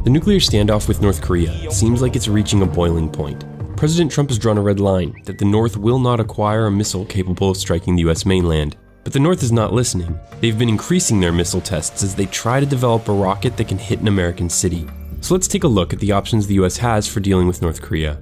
The nuclear standoff with North Korea seems like it's reaching a boiling point. President Trump has drawn a red line that the North will not acquire a missile capable of striking the US mainland. But the North is not listening. They've been increasing their missile tests as they try to develop a rocket that can hit an American city. So let's take a look at the options the US has for dealing with North Korea.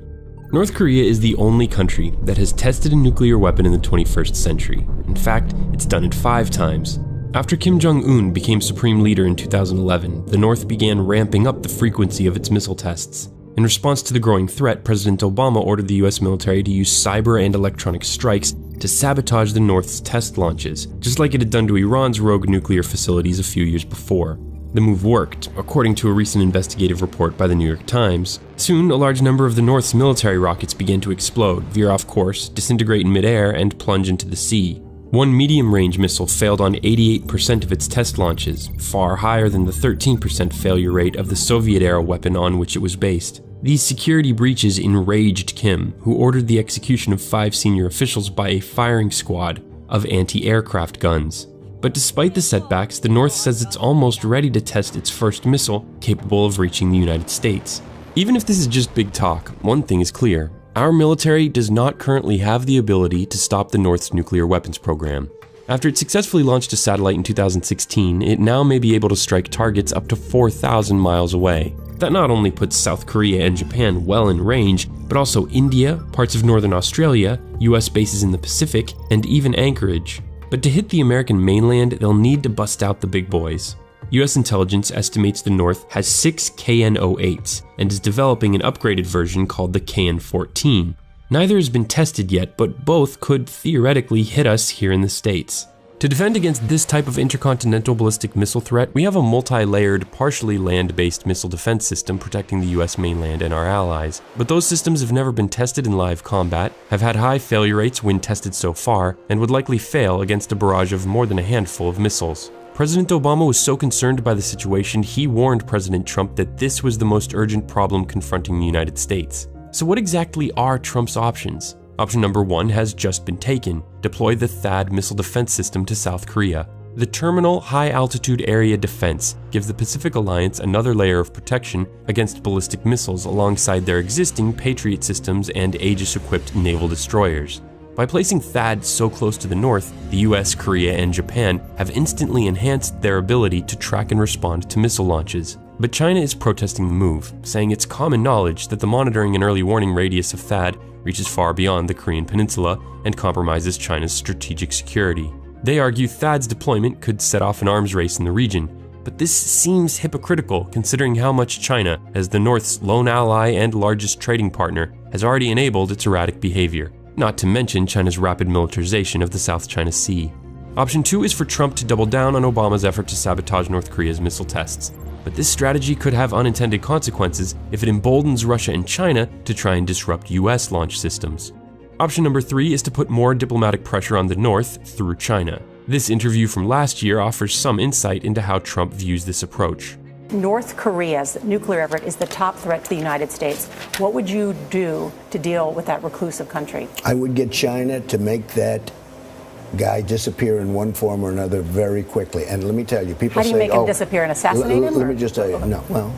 North Korea is the only country that has tested a nuclear weapon in the 21st century. In fact, it's done it 5 times. After Kim Jong-un became supreme leader in 2011, the North began ramping up the frequency of its missile tests. In response to the growing threat, President Obama ordered the US military to use cyber and electronic strikes to sabotage the North's test launches, just like it had done to Iran's rogue nuclear facilities a few years before. The move worked, according to a recent investigative report by the New York Times. Soon, a large number of the North's military rockets began to explode, veer off course, disintegrate in midair, and plunge into the sea. One medium-range missile failed on 88% of its test launches, far higher than the 13% failure rate of the Soviet-era weapon on which it was based. These security breaches enraged Kim, who ordered the execution of 5 senior officials by a firing squad of anti-aircraft guns. But despite the setbacks, the North says it's almost ready to test its first missile capable of reaching the United States. Even if this is just big talk, one thing is clear. Our military does not currently have the ability to stop the North's nuclear weapons program. After it successfully launched a satellite in 2016, it now may be able to strike targets up to 4,000 miles away. That not only puts South Korea and Japan well in range, but also India, parts of northern Australia, US bases in the Pacific, and even Anchorage. But to hit the American mainland, they'll need to bust out the big boys. US intelligence estimates the North has 6 KN-08s and is developing an upgraded version called the KN-14. Neither has been tested yet, but both could theoretically hit us here in the States. To defend against this type of intercontinental ballistic missile threat, we have a multi-layered, partially land-based missile defense system protecting the US mainland and our allies. But those systems have never been tested in live combat, have had high failure rates when tested so far, and would likely fail against a barrage of more than a handful of missiles. President Obama was so concerned by the situation, he warned President Trump that this was the most urgent problem confronting the United States. So what exactly are Trump's options? Option number 1 has just been taken. Deploy the THAAD missile defense system to South Korea. The Terminal High Altitude Area Defense gives the Pacific Alliance another layer of protection against ballistic missiles alongside their existing Patriot systems and Aegis-equipped naval destroyers. By placing THAAD so close to the North, the US, Korea, and Japan have instantly enhanced their ability to track and respond to missile launches. But China is protesting the move, saying it's common knowledge that the monitoring and early warning radius of THAAD reaches far beyond the Korean peninsula and compromises China's strategic security. They argue THAAD's deployment could set off an arms race in the region, but this seems hypocritical considering how much China, as the North's lone ally and largest trading partner, has already enabled its erratic behavior, not to mention China's rapid militarization of the South China Sea. Option 2 is for Trump to double down on Obama's effort to sabotage North Korea's missile tests. But this strategy could have unintended consequences if it emboldens Russia and China to try and disrupt US launch systems. Option number 3 is to put more diplomatic pressure on the North through China. This interview from last year offers some insight into how Trump views this approach. North Korea's nuclear effort is the top threat to the United States. What would you do to deal with that reclusive country? I would get China to make that guy disappear in one form or another very quickly. And let me tell you, people say, how do you make him disappear and assassinate him? Let me just tell you, no, well,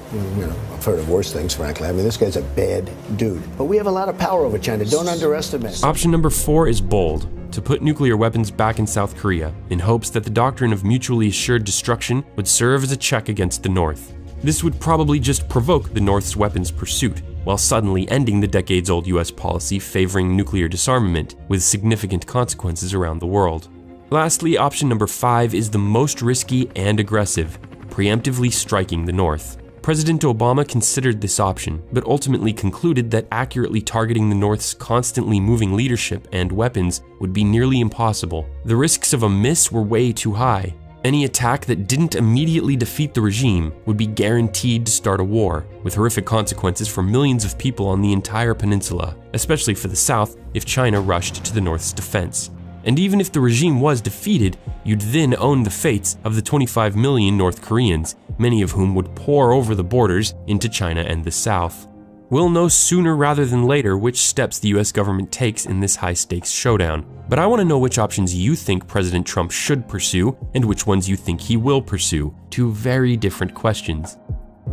I've heard of worse things, frankly. I mean, this guy's a bad dude. But we have a lot of power over China. Don't underestimate. Option number 4 is bold, to put nuclear weapons back in South Korea, in hopes that the doctrine of mutually assured destruction would serve as a check against the North. This would probably just provoke the North's weapons pursuit, while suddenly ending the decades-old US policy favoring nuclear disarmament, with significant consequences around the world. Lastly, option number 5 is the most risky and aggressive, preemptively striking the North. President Obama considered this option, but ultimately concluded that accurately targeting the North's constantly moving leadership and weapons would be nearly impossible. The risks of a miss were way too high. Any attack that didn't immediately defeat the regime would be guaranteed to start a war, with horrific consequences for millions of people on the entire peninsula, especially for the South if China rushed to the North's defense. And even if the regime was defeated, you'd then own the fates of the 25 million North Koreans, many of whom would pour over the borders into China and the South. We'll know sooner rather than later which steps the US government takes in this high-stakes showdown, but I want to know which options you think President Trump should pursue and which ones you think he will pursue. Two very different questions.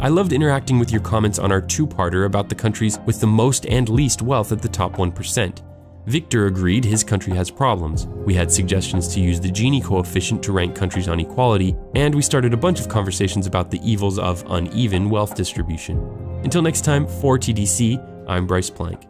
I loved interacting with your comments on our two-parter about the countries with the most and least wealth at the top 1%. Victor agreed his country has problems. We had suggestions to use the Gini coefficient to rank countries on equality, and we started a bunch of conversations about the evils of uneven wealth distribution. Until next time, for TDC, I'm Bryce Plank.